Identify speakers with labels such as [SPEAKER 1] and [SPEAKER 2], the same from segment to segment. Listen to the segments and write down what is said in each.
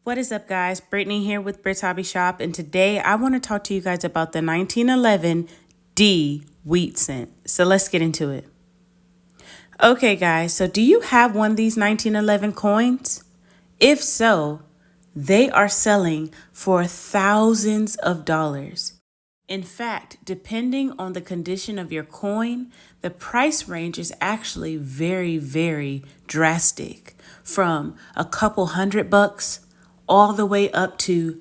[SPEAKER 1] What is up, guys? Brittany here with Britt's Hobby Shop, and today I want to talk to you guys about the 1911 D wheat cent. So let's get into it. Okay, guys, so do you have one of these 1911 coins? If so, they are selling for thousands of dollars. In fact, depending on the condition of your coin, the price range is actually very drastic, from a couple $100 all the way up to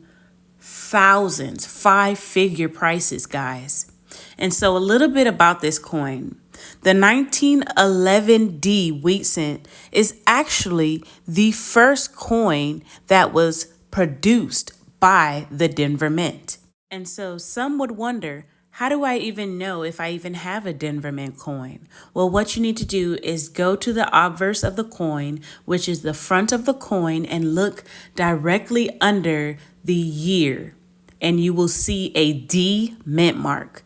[SPEAKER 1] thousands, five-figure prices, guys. And so a little bit about this coin. The 1911 D wheat cent is actually the first coin that was produced by the Denver Mint. And so some would wonder, how do I even know if I even have a Denver Mint coin? Well, what you need to do is go to the obverse of the coin, which is the front of the coin, and look directly under the year, and you will see a D mint mark.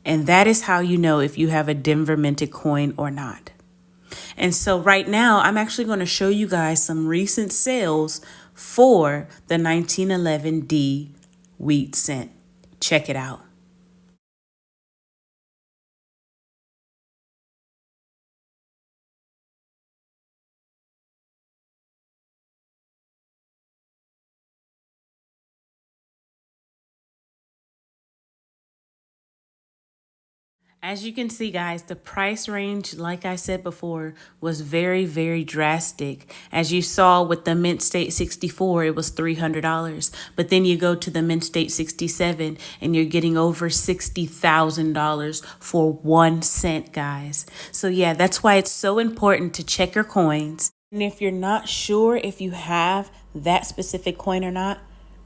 [SPEAKER 1] And that is how you know if you have a Denver minted coin or not. And so right now, I'm actually going to show you guys some recent sales for the 1911 D wheat cent. Check it out. As you can see, guys, the price range, like I said before, was very drastic. As you saw with the Mint State 64, it was $300. But then you go to the Mint State 67 and you're getting over $60,000 for 1 cent, guys. So yeah, that's why it's so important to check your coins. And if you're not sure if you have that specific coin or not,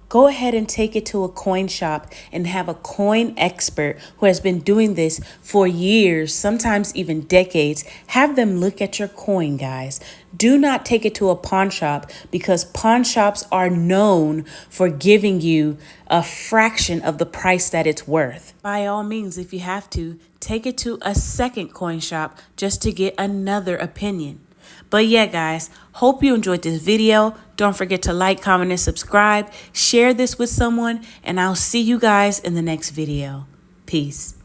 [SPEAKER 1] go ahead and take it to a coin shop and have a coin expert who has been doing this for years, sometimes even decades. Have them look at your coin, guys. Do not take it to a pawn shop, because pawn shops are known for giving you a fraction of the price that it's worth. By all means, if you have to, take it to a second coin shop just to get another opinion. But yeah, guys, hope you enjoyed this video. Don't forget to like, comment, and subscribe. Share this with someone, and I'll see you guys in the next video. Peace.